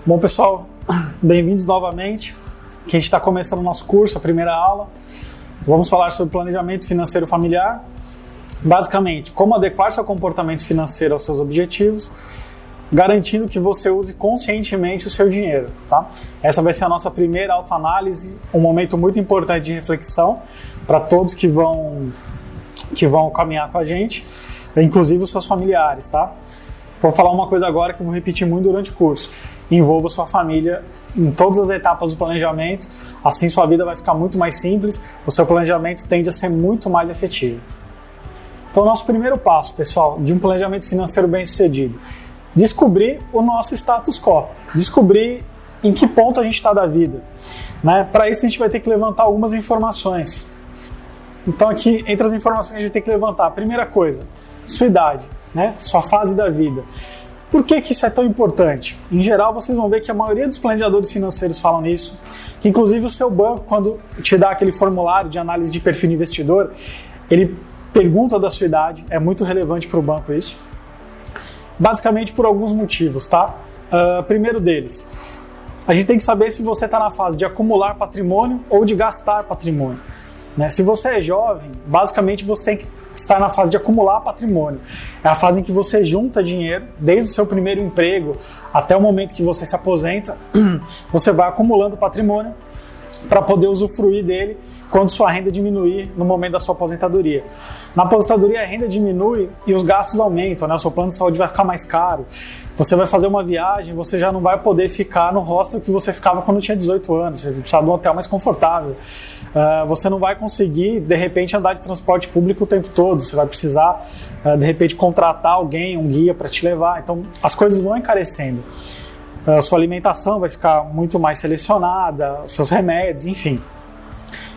Bom, pessoal, bem-vindos novamente. Aqui a gente está começando o nosso curso, a primeira aula. Vamos falar sobre planejamento financeiro familiar. Basicamente, como adequar seu comportamento financeiro aos seus objetivos, garantindo que você use conscientemente o seu dinheiro, tá? Essa vai ser a nossa primeira autoanálise, um momento muito importante de reflexão para todos que vão caminhar com a gente, inclusive os seus familiares, tá? Vou falar uma coisa agora que eu vou repetir muito durante o curso. Envolva sua família em todas as etapas do planejamento, assim sua vida vai ficar muito mais simples, o seu planejamento tende a ser muito mais efetivo. Então, nosso primeiro passo, pessoal, de um planejamento financeiro bem-sucedido, descobrir o nosso status quo, descobrir em que ponto a gente está da vida, né? Para isso a gente vai ter que levantar algumas informações. Então aqui, entre as informações que a gente tem que levantar, a primeira coisa, sua idade, né? Sua fase da vida. Por que isso é tão importante? Em geral, vocês vão ver que a maioria dos planejadores financeiros falam nisso, que inclusive o seu banco, quando te dá aquele formulário de análise de perfil de investidor, ele pergunta da sua idade, é muito relevante para o banco isso. Basicamente por alguns motivos, tá? Primeiro deles, a gente tem que saber se você está na fase de acumular patrimônio ou de gastar patrimônio, né? Se você é jovem, basicamente você tem que estar na fase de acumular patrimônio. É a fase em que você junta dinheiro, desde o seu primeiro emprego até o momento que você se aposenta, você vai acumulando patrimônio para poder usufruir dele quando sua renda diminuir no momento da sua aposentadoria. Na aposentadoria a renda diminui e os gastos aumentam, né? O seu plano de saúde vai ficar mais caro, você vai fazer uma viagem, você já não vai poder ficar no hostel que você ficava quando tinha 18 anos, você precisa de um hotel mais confortável, você não vai conseguir de repente andar de transporte público o tempo todo, você vai precisar de repente contratar alguém, um guia para te levar, então as coisas vão encarecendo. A sua alimentação vai ficar muito mais selecionada, seus remédios, enfim.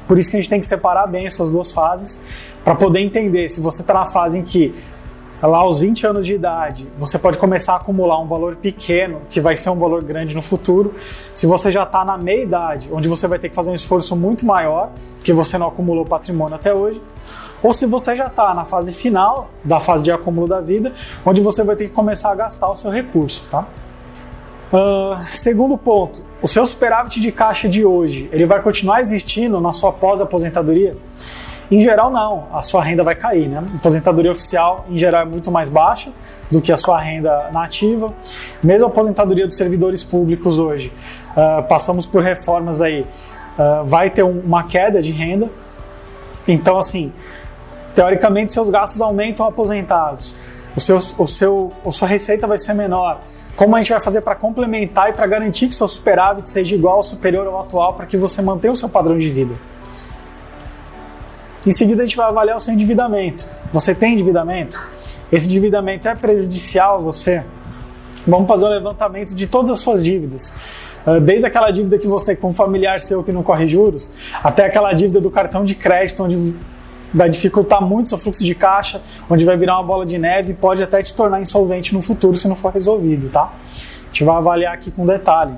Por isso que a gente tem que separar bem essas duas fases para poder entender se você está na fase em que, lá aos 20 anos de idade, você pode começar a acumular um valor pequeno, que vai ser um valor grande no futuro. Se você já está na meia idade, onde você vai ter que fazer um esforço muito maior, porque você não acumulou patrimônio até hoje, ou se você já está na fase final da fase de acúmulo da vida, onde você vai ter que começar a gastar o seu recurso, tá? Segundo ponto, o seu superávit de caixa de hoje, ele vai continuar existindo na sua pós-aposentadoria? Em geral não, a sua renda vai cair, né? A aposentadoria oficial em geral é muito mais baixa do que a sua renda na ativa. Mesmo a aposentadoria dos servidores públicos hoje, passamos por reformas aí, vai ter uma queda de renda. Então assim, teoricamente seus gastos aumentam aposentados, a sua receita vai ser menor. Como a gente vai fazer para complementar e para garantir que seu superávit seja igual ou superior ao atual para que você mantenha o seu padrão de vida? Em seguida, a gente vai avaliar o seu endividamento. Você tem endividamento? Esse endividamento é prejudicial a você? Vamos fazer um levantamento de todas as suas dívidas. Desde aquela dívida que você tem com um familiar seu que não corre juros, até aquela dívida do cartão de crédito, onde vai dificultar muito seu fluxo de caixa, onde vai virar uma bola de neve e pode até te tornar insolvente no futuro se não for resolvido, tá? A gente vai avaliar aqui com detalhe.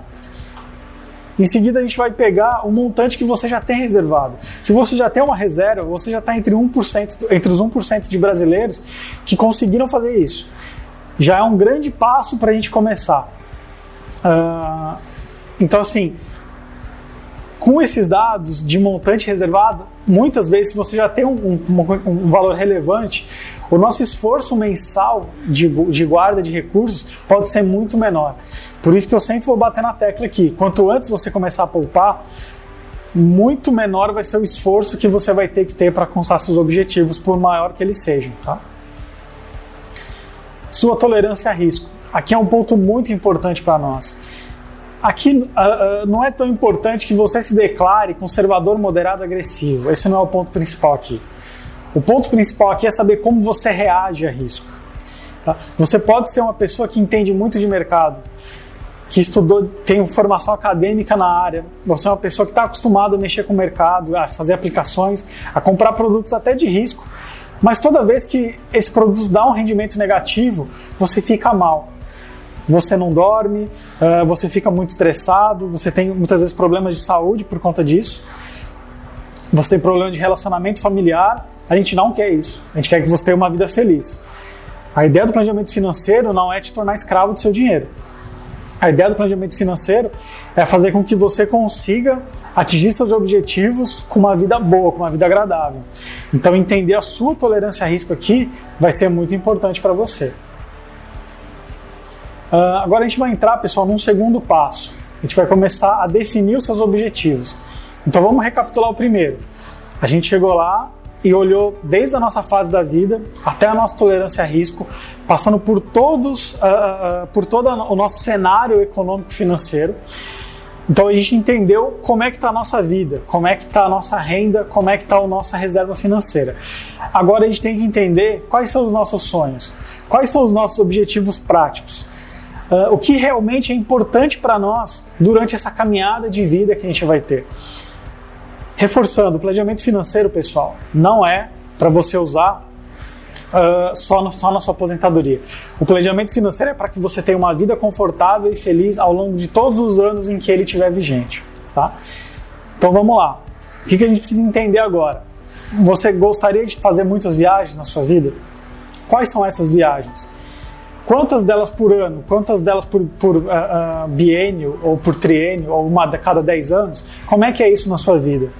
Em seguida, a gente vai pegar o montante que você já tem reservado. Se você já tem uma reserva, você já está entre os 1% de brasileiros que conseguiram fazer isso. Já é um grande passo para a gente começar. Então, assim, com esses dados de montante reservado, muitas vezes, se você já tem um valor relevante, o nosso esforço mensal de guarda de recursos pode ser muito menor. Por isso que eu sempre vou bater na tecla aqui. Quanto antes você começar a poupar, muito menor vai ser o esforço que você vai ter que ter para alcançar seus objetivos, por maior que eles sejam, tá? Sua tolerância a risco. Aqui é um ponto muito importante para nós. Aqui não é tão importante que você se declare conservador, moderado, agressivo. Esse não é o ponto principal aqui. O ponto principal aqui é saber como você reage a risco. Tá? Você pode ser uma pessoa que entende muito de mercado, que estudou, tem formação acadêmica na área, você é uma pessoa que está acostumada a mexer com o mercado, a fazer aplicações, a comprar produtos até de risco, mas toda vez que esse produto dá um rendimento negativo, você fica mal. Você não dorme, você fica muito estressado, você tem muitas vezes problemas de saúde por conta disso, você tem problema de relacionamento familiar. A gente não quer isso, a gente quer que você tenha uma vida feliz. A ideia do planejamento financeiro não é te tornar escravo do seu dinheiro. A ideia do planejamento financeiro é fazer com que você consiga atingir seus objetivos com uma vida boa, com uma vida agradável. Então, entender a sua tolerância a risco aqui vai ser muito importante para você. Agora a gente vai entrar, pessoal, num segundo passo. A gente vai começar a definir os seus objetivos. Então, vamos recapitular o primeiro. A gente chegou lá e olhou desde a nossa fase da vida até a nossa tolerância a risco, passando por todo o nosso cenário econômico financeiro. Então a gente entendeu como é que está a nossa vida, como é que está a nossa renda, como é que está a nossa reserva financeira. Agora a gente tem que entender quais são os nossos sonhos, quais são os nossos objetivos práticos, o que realmente é importante para nós durante essa caminhada de vida que a gente vai ter. Reforçando, o planejamento financeiro, pessoal, não é para você usar só na sua aposentadoria. O planejamento financeiro é para que você tenha uma vida confortável e feliz ao longo de todos os anos em que ele estiver vigente. Tá? Então vamos lá. O que a gente precisa entender agora? Você gostaria de fazer muitas viagens na sua vida? Quais são essas viagens? Quantas delas por ano? Quantas delas por biênio ou por triênio ou uma a cada 10 anos? Como é que é isso na sua vida?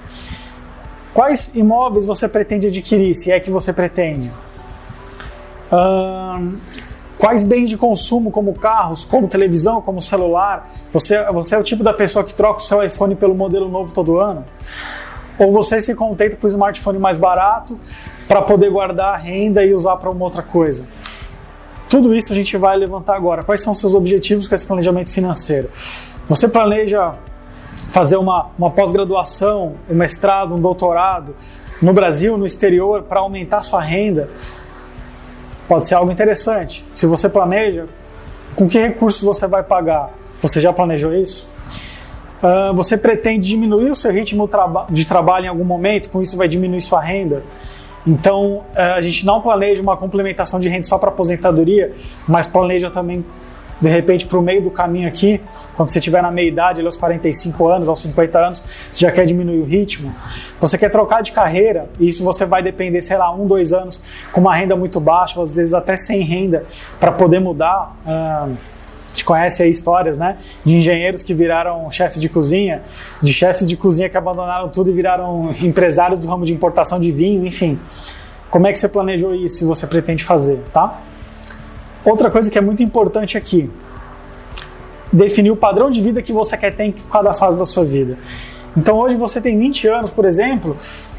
Quais imóveis você pretende adquirir, se é que você pretende? Quais bens de consumo, como carros, como televisão, como celular? Você é o tipo da pessoa que troca o seu iPhone pelo modelo novo todo ano? Ou você se contenta com o smartphone mais barato para poder guardar a renda e usar para uma outra coisa? Tudo isso a gente vai levantar agora. Quais são os seus objetivos com esse planejamento financeiro? Você planeja fazer uma pós-graduação, um mestrado, um doutorado no Brasil, no exterior, para aumentar sua renda? Pode ser algo interessante. Se você planeja, com que recursos você vai pagar? Você já planejou isso? Você pretende diminuir o seu ritmo de trabalho em algum momento? Com isso vai diminuir sua renda? Então, a gente não planeja uma complementação de renda só para aposentadoria, mas planeja também, de repente, para o meio do caminho aqui, quando você estiver na meia-idade, aos 45 anos, aos 50 anos, você já quer diminuir o ritmo. Você quer trocar de carreira, e isso você vai depender, 1, 2 anos, com uma renda muito baixa, às vezes até sem renda, para poder mudar. A gente conhece aí histórias, né, de engenheiros que viraram chefes de cozinha, de chefes de cozinha que abandonaram tudo e viraram empresários do ramo de importação de vinho, enfim. Como é que você planejou isso, se você pretende fazer, tá? Outra coisa que é muito importante aqui, definir o padrão de vida que você quer ter em cada fase da sua vida. Então hoje você tem 20 anos, por exemplo,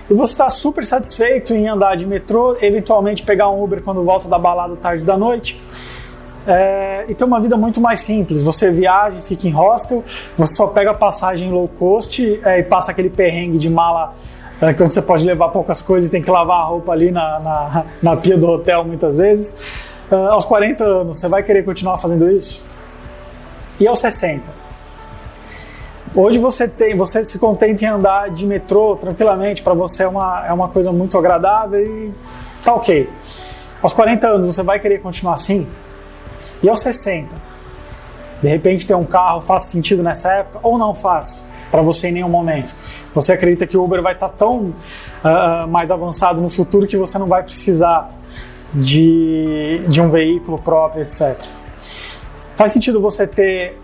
e você está super satisfeito em andar de metrô, eventualmente pegar um Uber quando volta da balada tarde da noite, e ter uma vida muito mais simples. Você viaja, fica em hostel, você só pega passagem low cost e passa aquele perrengue de mala quando você pode levar poucas coisas e tem que lavar a roupa ali na pia do hotel muitas vezes. Aos 40 anos, você vai querer continuar fazendo isso? E aos 60? Hoje você se contenta em andar de metrô tranquilamente, para você é uma coisa muito agradável e tá ok. Aos 40 anos, você vai querer continuar assim? E aos 60? De repente ter um carro faz sentido nessa época ou não faz para você em nenhum momento? Você acredita que o Uber vai estar tão mais avançado no futuro que você não vai precisar de um veículo próprio, etc. Faz sentido você ter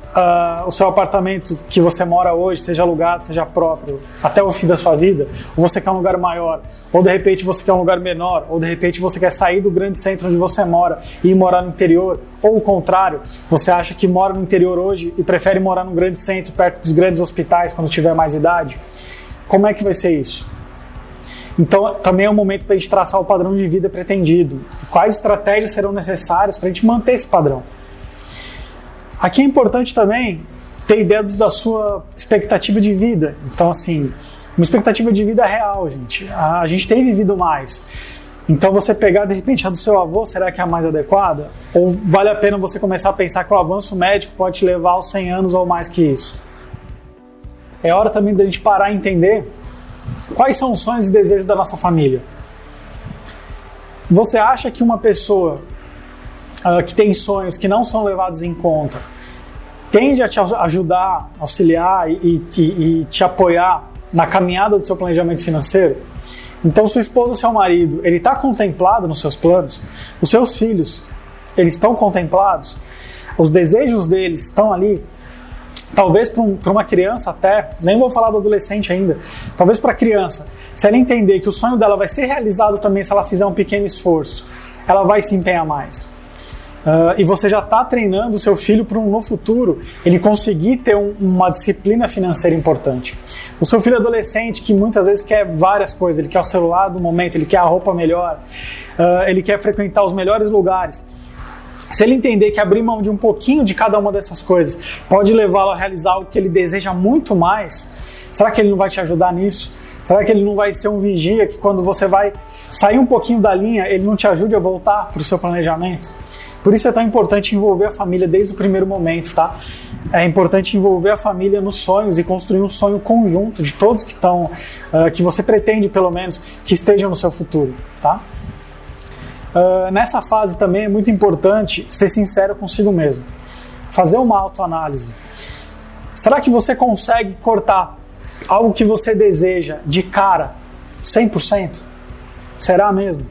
o seu apartamento que você mora hoje, seja alugado, seja próprio, até o fim da sua vida? Ou você quer um lugar maior? Ou de repente você quer um lugar menor? Ou de repente você quer sair do grande centro onde você mora e ir morar no interior? Ou o contrário, você acha que mora no interior hoje e prefere morar num grande centro, perto dos grandes hospitais, quando tiver mais idade? Como é que vai ser isso? Então, também é um momento para a gente traçar o padrão de vida pretendido. Quais estratégias serão necessárias para a gente manter esse padrão? Aqui é importante também ter ideia da sua expectativa de vida. Então, assim, uma expectativa de vida real, gente. A gente tem vivido mais. Então, você pegar, de repente, a do seu avô, será que é a mais adequada? Ou vale a pena você começar a pensar que o avanço médico pode te levar aos 100 anos ou mais que isso? É hora também da gente parar e entender quais são os sonhos e desejos da nossa família. Você acha que uma pessoa que tem sonhos que não são levados em conta tende a te ajudar, auxiliar e te apoiar na caminhada do seu planejamento financeiro? Então, sua esposa, seu marido, ele está contemplado nos seus planos? Os seus filhos, eles estão contemplados? Os desejos deles estão ali? Talvez para uma criança até, nem vou falar do adolescente ainda, talvez para a criança, se ela entender que o sonho dela vai ser realizado também se ela fizer um pequeno esforço, ela vai se empenhar mais. E você já está treinando o seu filho para no futuro ele conseguir ter uma disciplina financeira importante. O seu filho adolescente que muitas vezes quer várias coisas, ele quer o celular do momento, ele quer a roupa melhor, ele quer frequentar os melhores lugares. Se ele entender que abrir mão de um pouquinho de cada uma dessas coisas pode levá-lo a realizar algo que ele deseja muito mais, será que ele não vai te ajudar nisso? Será que ele não vai ser um vigia que quando você vai sair um pouquinho da linha, ele não te ajude a voltar para o seu planejamento? Por isso é tão importante envolver a família desde o primeiro momento, tá? É importante envolver a família nos sonhos e construir um sonho conjunto de todos que estão, que você pretende pelo menos, que estejam no seu futuro, tá? Nessa fase também é muito importante ser sincero consigo mesmo. Fazer uma autoanálise. Será que você consegue cortar algo que você deseja de cara 100%? Será mesmo?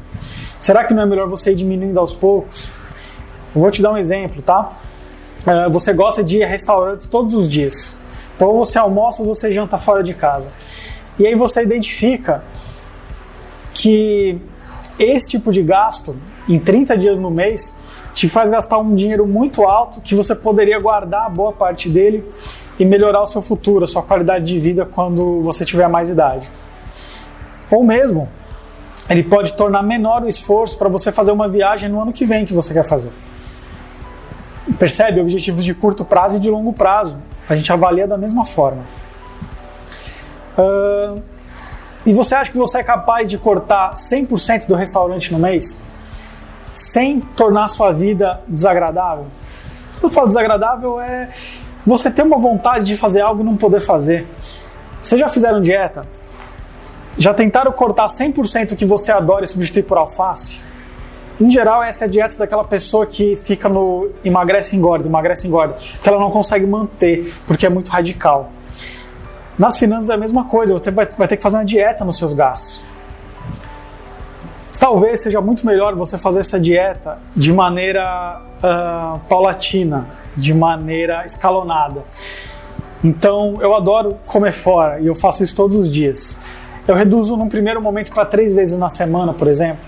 Será que não é melhor você ir diminuindo aos poucos? Eu vou te dar um exemplo, tá? Você gosta de ir a restaurante todos os dias. Então ou você almoça ou você janta fora de casa. E aí você identifica que esse tipo de gasto, em 30 dias no mês, te faz gastar um dinheiro muito alto que você poderia guardar boa parte dele e melhorar o seu futuro, a sua qualidade de vida quando você tiver mais idade. Ou mesmo, ele pode tornar menor o esforço para você fazer uma viagem no ano que vem que você quer fazer. Percebe? Objetivos de curto prazo e de longo prazo. A gente avalia da mesma forma. E você acha que você é capaz de cortar 100% do restaurante no mês? Sem tornar sua vida desagradável? Quando eu falo desagradável é você ter uma vontade de fazer algo e não poder fazer. Vocês já fizeram dieta? Já tentaram cortar 100% o que você adora e substituir por alface? Em geral, essa é a dieta daquela pessoa que fica no emagrece e engorda, que ela não consegue manter, porque é muito radical. Nas finanças é a mesma coisa, você vai ter que fazer uma dieta nos seus gastos. Talvez seja muito melhor você fazer essa dieta de maneira paulatina, de maneira escalonada. Então, eu adoro comer fora e eu faço isso todos os dias. Eu reduzo num primeiro momento para 3 vezes na semana, por exemplo.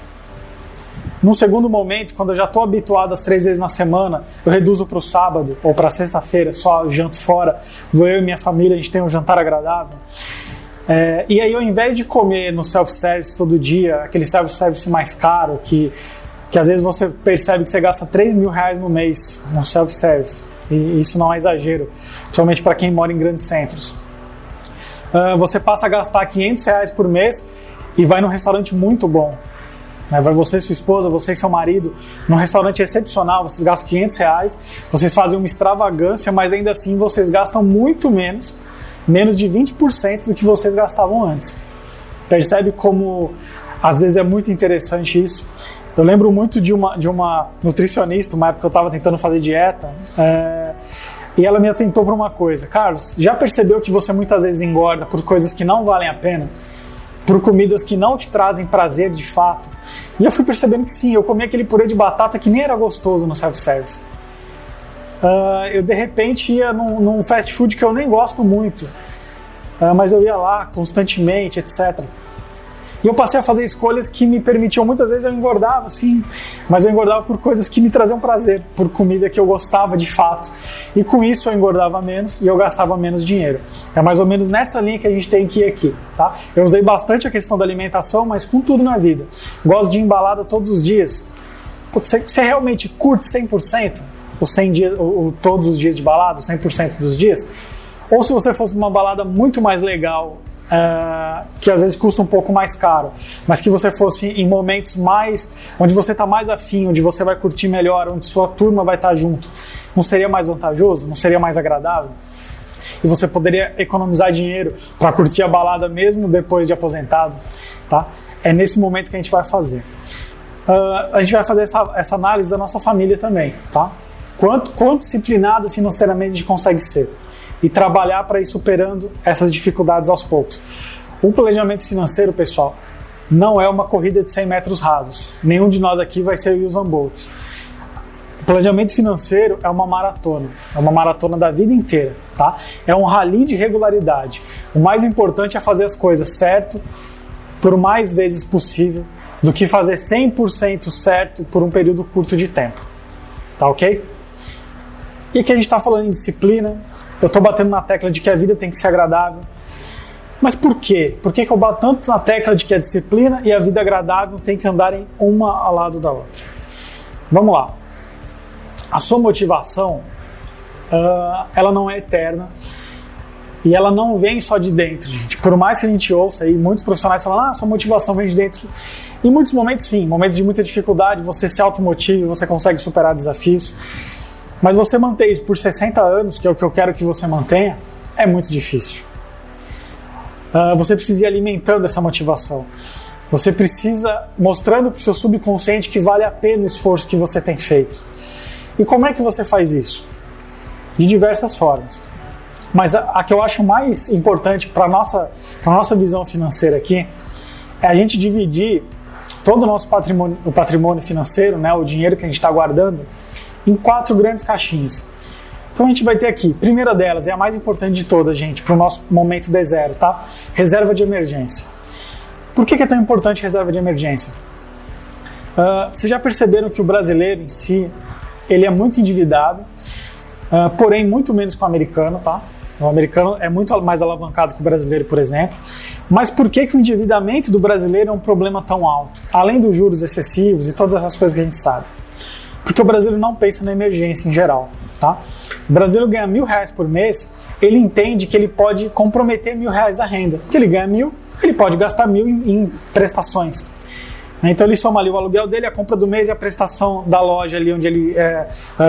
Num segundo momento, quando eu já estou habituado às 3 vezes na semana, eu reduzo para o sábado ou para sexta-feira, só janto fora, vou eu e minha família, a gente tem um jantar agradável. E aí, ao invés de comer no self-service todo dia, aquele self-service mais caro, que às vezes você percebe que você gasta R$3.000 no mês no self-service, e isso não é exagero, principalmente para quem mora em grandes centros. Você passa a gastar R$500 por mês e vai num restaurante muito bom. Vai você e sua esposa, você e seu marido, num restaurante excepcional, vocês gastam R$500, vocês fazem uma extravagância, mas ainda assim vocês gastam muito menos de 20% do que vocês gastavam antes. Percebe como às vezes é muito interessante isso? Eu lembro muito de uma nutricionista, uma época que eu estava tentando fazer dieta, e ela me atentou para uma coisa: Carlos, já percebeu que você muitas vezes engorda por coisas que não valem a pena? Por comidas que não te trazem prazer de fato? E eu fui percebendo que sim, eu comia aquele purê de batata que nem era gostoso no self-service. Eu de repente ia num fast food que eu nem gosto muito, mas eu ia lá constantemente, etc. E eu passei a fazer escolhas que me permitiam, muitas vezes eu engordava, sim, mas eu engordava por coisas que me traziam prazer, por comida que eu gostava de fato. E com isso eu engordava menos e eu gastava menos dinheiro. É mais ou menos nessa linha que a gente tem que ir aqui, tá? Eu usei bastante a questão da alimentação, mas com tudo na vida. Gosto de embalada todos os dias. Você realmente curte 100%? Os 100 dias, todos os dias de balada, 100% dos dias? Ou se você fosse uma balada muito mais legal, que às vezes custa um pouco mais caro, mas que você fosse em momentos mais onde você está mais afim, onde você vai curtir melhor, onde sua turma vai estar junto, não seria mais vantajoso? Não seria mais agradável? E você poderia economizar dinheiro para curtir a balada mesmo depois de aposentado, tá? É nesse momento que a gente vai fazer. A gente vai fazer essa análise da nossa família também, tá? Quão disciplinado financeiramente a gente consegue ser e trabalhar para ir superando essas dificuldades aos poucos. O planejamento financeiro, pessoal, não é uma corrida de 100 metros rasos. Nenhum de nós aqui vai ser o Usain Bolt. O planejamento financeiro é uma maratona da vida inteira. tá? É um rally de regularidade. O mais importante é fazer as coisas certo por mais vezes possível do que fazer 100% certo por um período curto de tempo. Tá ok? E aqui a gente está falando em disciplina. Eu estou batendo na tecla de que a vida tem que ser agradável. Mas por quê? Por que eu bato tanto na tecla de que a disciplina e a vida agradável tem que andar em uma ao lado da outra? Vamos lá. A sua motivação, ela não é eterna e ela não vem só de dentro, gente. Por mais que a gente ouça aí, muitos profissionais falam, sua motivação vem de dentro. Em muitos momentos, sim. Momentos de muita dificuldade, você se automotiva, você consegue superar desafios. Mas você manter isso por 60 anos, que é o que eu quero que você mantenha, é muito difícil. Você precisa ir alimentando essa motivação. Você precisa mostrando para o seu subconsciente que vale a pena o esforço que você tem feito. E como é que você faz isso? De diversas formas. Mas a que eu acho mais importante para a nossa visão financeira aqui é a gente dividir todo o nosso patrimônio financeiro, né, o dinheiro que a gente está guardando, em 4 grandes caixinhas. Então a gente vai ter aqui, primeira delas, é a mais importante de todas, gente, para o nosso momento D0, tá? Reserva de emergência. Por que é tão importante reserva de emergência? Vocês já perceberam que o brasileiro em si, ele é muito endividado, porém muito menos que o americano, tá? O americano é muito mais alavancado que o brasileiro, por exemplo. Mas por que o endividamento do brasileiro é um problema tão alto? Além dos juros excessivos e todas essas coisas que a gente sabe. Porque o brasileiro não pensa na emergência em geral, tá? O brasileiro ganha R$1.000 por mês, ele entende que ele pode comprometer R$1.000 da renda. Porque ele ganha 1.000, ele pode gastar 1.000 em prestações. Então ele soma ali o aluguel dele, a compra do mês e a prestação da loja ali onde ele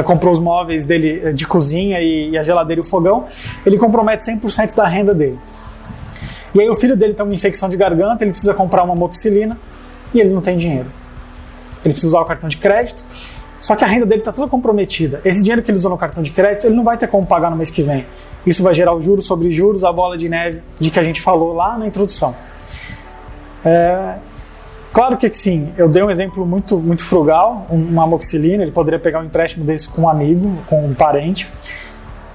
comprou os móveis dele de cozinha e a geladeira e o fogão, ele compromete 100% da renda dele. E aí o filho dele tem uma infecção de garganta, ele precisa comprar uma amoxicilina e ele não tem dinheiro. Ele precisa usar o cartão de crédito, só que a renda dele está toda comprometida. Esse dinheiro que ele usou no cartão de crédito, ele não vai ter como pagar no mês que vem. Isso vai gerar o juros sobre juros, a bola de neve de que a gente falou lá na introdução. Claro que sim, eu dei um exemplo muito, muito frugal, uma amoxicilina, ele poderia pegar um empréstimo desse com um amigo, com um parente.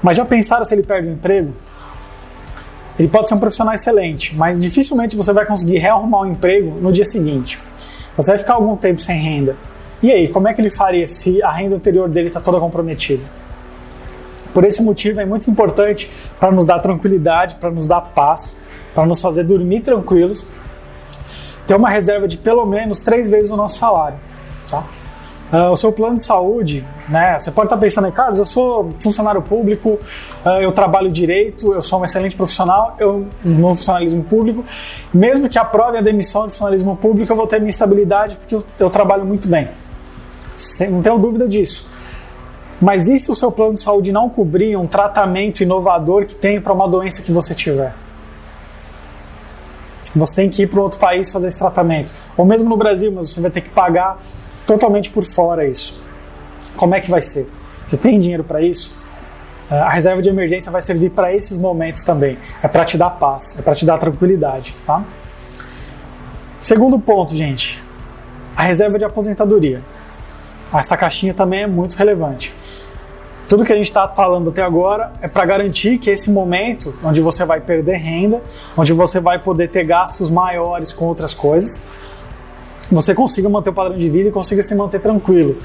Mas já pensaram se ele perde o emprego? Ele pode ser um profissional excelente, mas dificilmente você vai conseguir rearrumar o emprego no dia seguinte. Você vai ficar algum tempo sem renda. E aí, como é que ele faria se a renda anterior dele está toda comprometida? Por esse motivo é muito importante para nos dar tranquilidade, para nos dar paz, para nos fazer dormir tranquilos, ter uma reserva de pelo menos 3 vezes o nosso salário. Tá? O seu plano de saúde, né? Você pode estar pensando, Carlos, eu sou funcionário público, eu trabalho direito, eu sou um excelente profissional, eu no funcionalismo público, mesmo que aprovem a demissão de funcionalismo público, eu vou ter minha estabilidade porque eu trabalho muito bem. Não tenho dúvida disso. Mas e se o seu plano de saúde não cobrir um tratamento inovador que tem para uma doença que você tiver? Você tem que ir para outro país fazer esse tratamento. Ou mesmo no Brasil, mas você vai ter que pagar totalmente por fora isso. Como é que vai ser? Você tem dinheiro para isso? A reserva de emergência vai servir para esses momentos também. É para te dar paz, é para te dar tranquilidade. Tá? Segundo ponto, gente. A reserva de aposentadoria. Essa caixinha também é muito relevante. Tudo que a gente está falando até agora é para garantir que esse momento, onde você vai perder renda, onde você vai poder ter gastos maiores com outras coisas, você consiga manter o padrão de vida e consiga se manter tranquilo.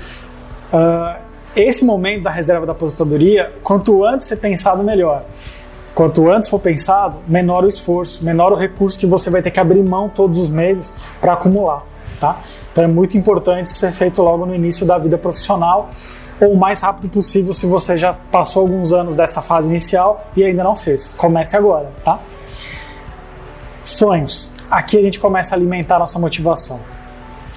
Esse momento da reserva da aposentadoria, quanto antes ser pensado, melhor. Quanto antes for pensado, menor o esforço, menor o recurso que você vai ter que abrir mão todos os meses para acumular. Tá? Então é muito importante ser feito logo no início da vida profissional ou o mais rápido possível se você já passou alguns anos dessa fase inicial e ainda não fez. Comece agora, tá? Sonhos. Aqui a gente começa a alimentar a nossa motivação.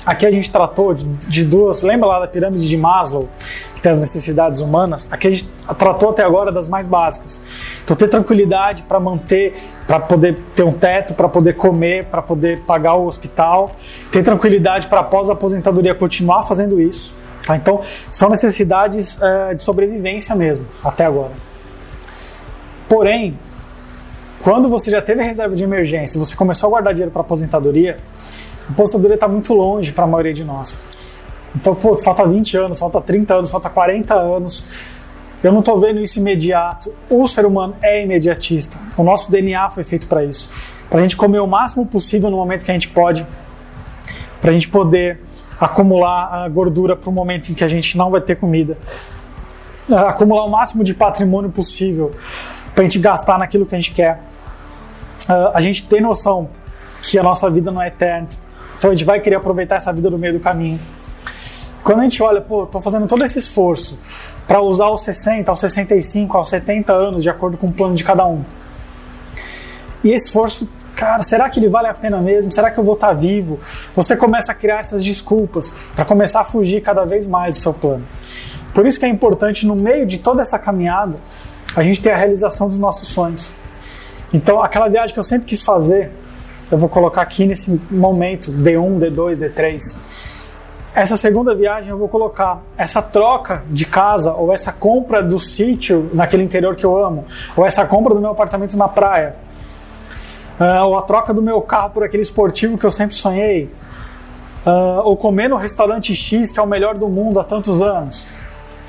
Aqui a gente tratou de duas... Lembra lá da pirâmide de Maslow, que tem as necessidades humanas? Aqui a gente tratou até agora das mais básicas. Então ter tranquilidade para manter, para poder ter um teto, para poder comer, para poder pagar o hospital. Ter tranquilidade para após a aposentadoria continuar fazendo isso. Tá? Então são necessidades de sobrevivência mesmo, até agora. Porém, quando você já teve a reserva de emergência e você começou a guardar dinheiro para aposentadoria, a aposentadoria está muito longe para a maioria de nós. Então, falta 20 anos, falta 30 anos, falta 40 anos. Eu não estou vendo isso imediato. O ser humano é imediatista. O nosso DNA foi feito para isso. Para a gente comer o máximo possível no momento que a gente pode. Para a gente poder acumular a gordura para o momento em que a gente não vai ter comida. Acumular o máximo de patrimônio possível para a gente gastar naquilo que a gente quer. A gente tem noção que a nossa vida não é eterna. Então a gente vai querer aproveitar essa vida no meio do caminho. Quando a gente olha, estou fazendo todo esse esforço para usar aos 60, aos 65, aos 70 anos, de acordo com o plano de cada um. E esse esforço, cara, será que ele vale a pena mesmo? Será que eu vou estar vivo? Você começa a criar essas desculpas para começar a fugir cada vez mais do seu plano. Por isso que é importante, no meio de toda essa caminhada, a gente ter a realização dos nossos sonhos. Então, aquela viagem que eu sempre quis fazer, eu vou colocar aqui nesse momento, D1, D2, D3. Essa segunda viagem eu vou colocar essa troca de casa, ou essa compra do sítio naquele interior que eu amo, ou essa compra do meu apartamento na praia, ou a troca do meu carro por aquele esportivo que eu sempre sonhei, ou comer no restaurante X, que é o melhor do mundo há tantos anos.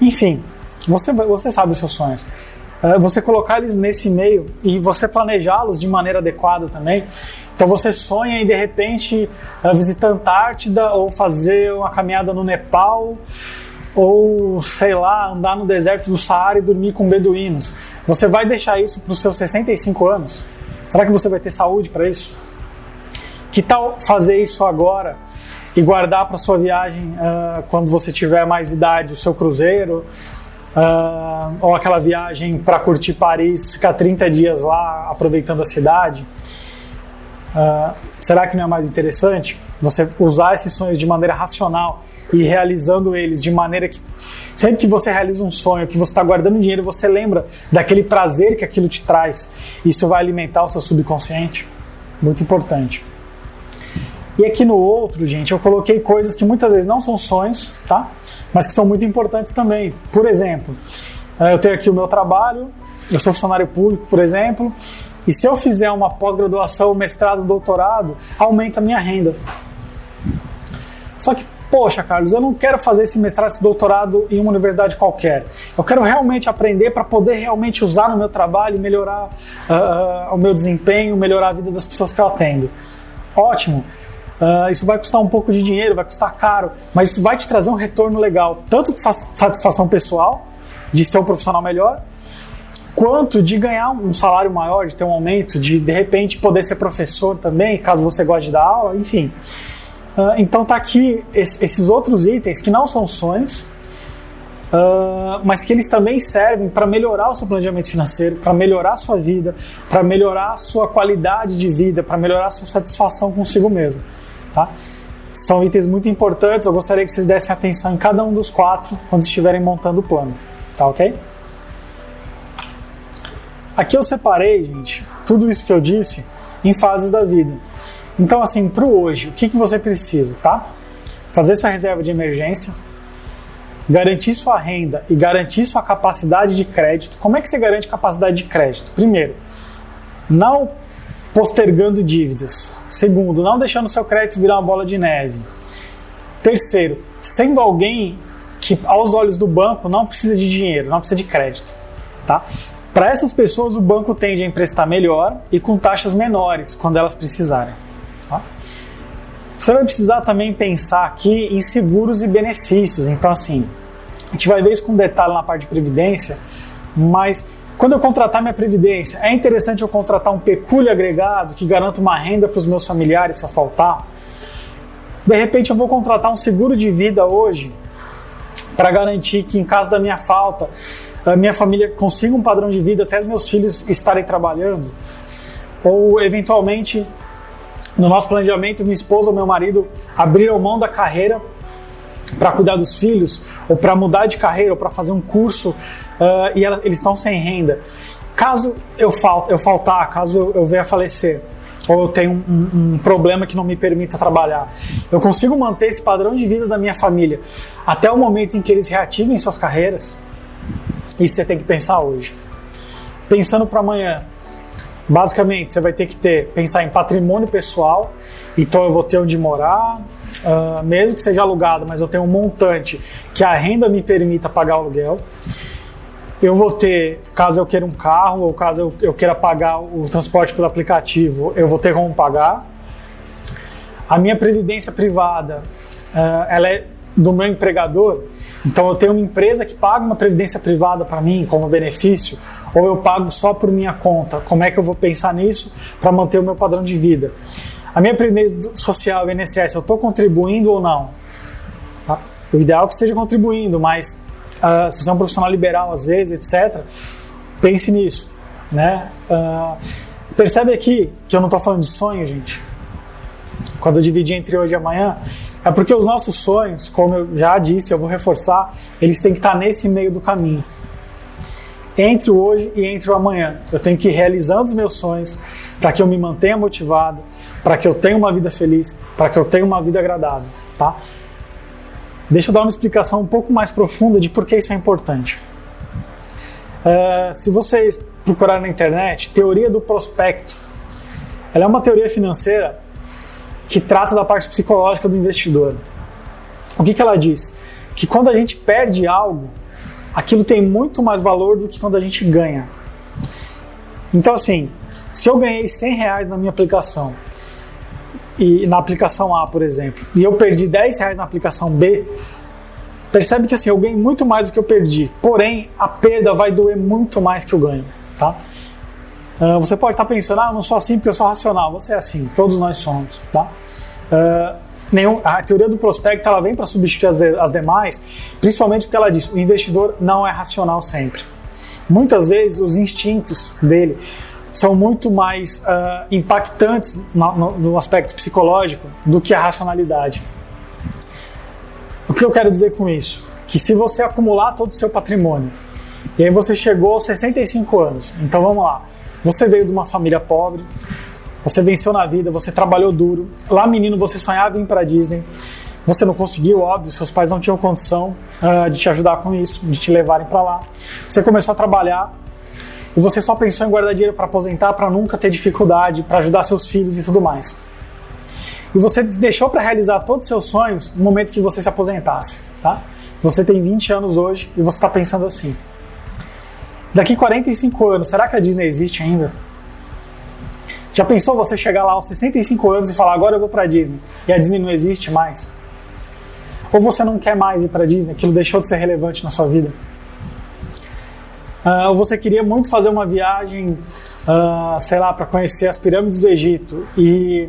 Enfim, você sabe os seus sonhos. Você colocar eles nesse meio e você planejá-los de maneira adequada também. Então você sonha em de repente visitar a Antártida, ou fazer uma caminhada no Nepal, ou sei lá, andar no deserto do Saara e dormir com beduínos. Você vai deixar isso para os seus 65 anos? Será que você vai ter saúde para isso? Que tal fazer isso agora e guardar para sua viagem quando você tiver mais idade, o seu cruzeiro, ou aquela viagem para curtir Paris, ficar 30 dias lá aproveitando a cidade? Será que não é mais interessante você usar esses sonhos de maneira racional e realizando eles de maneira que sempre que você realiza um sonho, que você está guardando dinheiro, você lembra daquele prazer que aquilo te traz? Isso vai alimentar o seu subconsciente? Muito importante. E aqui no outro, gente, eu coloquei coisas que muitas vezes não são sonhos, tá? Mas que são muito importantes também. Por exemplo, eu tenho aqui o meu trabalho, eu sou funcionário público, por exemplo, e se eu fizer uma pós-graduação, mestrado, doutorado, aumenta a minha renda. Só que, poxa, Carlos, eu não quero fazer esse mestrado, esse doutorado em uma universidade qualquer. Eu quero realmente aprender para poder realmente usar no meu trabalho, melhorar o meu desempenho, melhorar a vida das pessoas que eu atendo. Ótimo. Isso vai custar um pouco de dinheiro, vai custar caro, mas isso vai te trazer um retorno legal, tanto de satisfação pessoal, de ser um profissional melhor, quanto de ganhar um salário maior, de ter um aumento, de repente poder ser professor também, caso você goste de dar aula, enfim. Então tá aqui esses outros itens que não são sonhos, mas que eles também servem para melhorar o seu planejamento financeiro, para melhorar a sua vida, para melhorar a sua qualidade de vida, para melhorar a sua satisfação consigo mesmo. Tá? São itens muito importantes, eu gostaria que vocês dessem atenção em cada um dos 4 quando estiverem montando o plano, tá ok? Aqui eu separei, gente, tudo isso que eu disse em fases da vida. Então, assim, para o hoje, o que você precisa, tá? Fazer sua reserva de emergência, garantir sua renda e garantir sua capacidade de crédito. Como é que você garante capacidade de crédito? Primeiro, não postergando dívidas. Segundo, não deixando seu crédito virar uma bola de neve. Terceiro, sendo alguém que, aos olhos do banco, não precisa de dinheiro, não precisa de crédito. Tá? Para essas pessoas, o banco tende a emprestar melhor e com taxas menores quando elas precisarem. Tá? Você vai precisar também pensar aqui em seguros e benefícios. Então, assim, a gente vai ver isso com detalhe na parte de previdência, mas quando eu contratar minha previdência, é interessante eu contratar um pecúlio agregado que garanta uma renda para os meus familiares se eu faltar? De repente eu vou contratar um seguro de vida hoje para garantir que em caso da minha falta, a minha família consiga um padrão de vida até os meus filhos estarem trabalhando? Ou eventualmente, no nosso planejamento, minha esposa ou meu marido abriram mão da carreira para cuidar dos filhos, ou para mudar de carreira, ou para fazer um curso, e eles estão sem renda. Caso eu faltar, caso eu venha a falecer, ou eu tenho um problema que não me permita trabalhar, eu consigo manter esse padrão de vida da minha família até o momento em que eles reativem suas carreiras? Isso você tem que pensar hoje. Pensando para amanhã, basicamente você vai ter que pensar em patrimônio pessoal. Então eu vou ter onde morar, mesmo que seja alugado, mas eu tenho um montante que a renda me permita pagar o aluguel. eu vou ter, caso eu queira um carro ou caso eu queira pagar o transporte pelo aplicativo, eu vou ter como pagar. A minha previdência privada, ela é do meu empregador, então eu tenho uma empresa que paga uma previdência privada para mim como benefício, ou eu pago só por minha conta. Como é que eu vou pensar nisso para manter o meu padrão de vida? A minha previdência social, o INSS, eu estou contribuindo ou não? Tá? O ideal é que esteja contribuindo, mas se você é um profissional liberal às vezes, etc., pense nisso, né? Percebe aqui que eu não estou falando de sonho, gente. Quando eu dividi entre hoje e amanhã, é porque os nossos sonhos, como eu já disse, eu vou reforçar, eles têm que estar nesse meio do caminho. Entre o hoje e entre o amanhã. Eu tenho que ir realizando os meus sonhos para que eu me mantenha motivado, para que eu tenha uma vida feliz, para que eu tenha uma vida agradável, tá? Deixa eu dar uma explicação um pouco mais profunda de por que isso é importante. Se vocês procurarem na internet, teoria do prospecto, ela é uma teoria financeira que trata da parte psicológica do investidor. O que ela diz? Que quando a gente perde algo, aquilo tem muito mais valor do que quando a gente ganha. Então assim, se eu ganhei R$100 na minha aplicação, e na aplicação A, por exemplo, e eu perdi R$10 na aplicação B, percebe que assim, eu ganhei muito mais do que eu perdi, porém a perda vai doer muito mais que o ganho, tá? Você pode estar pensando, eu não sou assim porque eu sou racional. Você é assim, todos nós somos, tá? A teoria do prospecto, ela vem para substituir as demais, principalmente porque ela diz, o investidor não é racional sempre. Muitas vezes os instintos dele são muito mais impactantes no aspecto psicológico do que a racionalidade. O que eu quero dizer com isso? Que se você acumular todo o seu patrimônio, e aí você chegou aos 65 anos, então vamos lá, você veio de uma família pobre, você venceu na vida, você trabalhou duro, lá menino você sonhava em ir para Disney, você não conseguiu, óbvio, seus pais não tinham condição de te ajudar com isso, de te levarem para lá, você começou a trabalhar, e você só pensou em guardar dinheiro para aposentar, para nunca ter dificuldade, para ajudar seus filhos e tudo mais. E você deixou para realizar todos os seus sonhos no momento que você se aposentasse, tá? Você tem 20 anos hoje e você está pensando assim. Daqui 45 anos, será que a Disney existe ainda? Já pensou você chegar lá aos 65 anos e falar, agora eu vou para a Disney, e a Disney não existe mais? Ou você não quer mais ir para a Disney, aquilo deixou de ser relevante na sua vida? Ou você queria muito fazer uma viagem, sei lá, para conhecer as pirâmides do Egito, e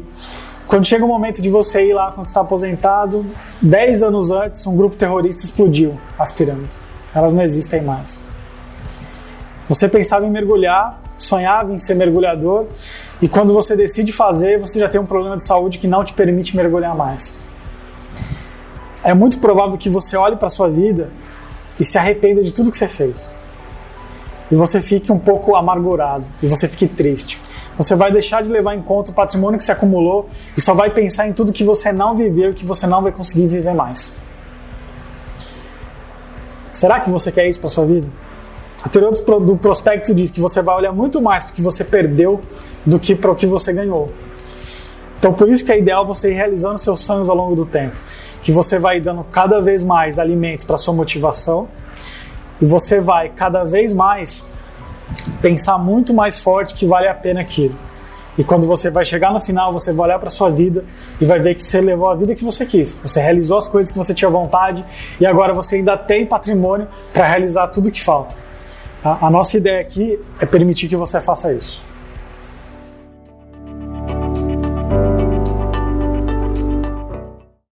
quando chega o momento de você ir lá, quando você está aposentado, 10 anos antes, um grupo terrorista explodiu as pirâmides. Elas não existem mais. Você pensava em mergulhar, sonhava em ser mergulhador, e quando você decide fazer, você já tem um problema de saúde que não te permite mergulhar mais. É muito provável que você olhe para a sua vida e se arrependa de tudo que você fez. E você fique um pouco amargurado, e você fique triste. Você vai deixar de levar em conta o patrimônio que você acumulou e só vai pensar em tudo que você não viveu e que você não vai conseguir viver mais. Será que você quer isso para sua vida? A teoria do prospecto diz que você vai olhar muito mais para o que você perdeu do que para o que você ganhou. Então por isso que é ideal você ir realizando seus sonhos ao longo do tempo. Que você vai dando cada vez mais alimento para sua motivação e você vai cada vez mais pensar muito mais forte que vale a pena aquilo. E quando você vai chegar no final, você vai olhar para sua vida e vai ver que você levou a vida que você quis. Você realizou as coisas que você tinha vontade e agora você ainda tem patrimônio para realizar tudo que falta. Tá? A nossa ideia aqui é permitir que você faça isso.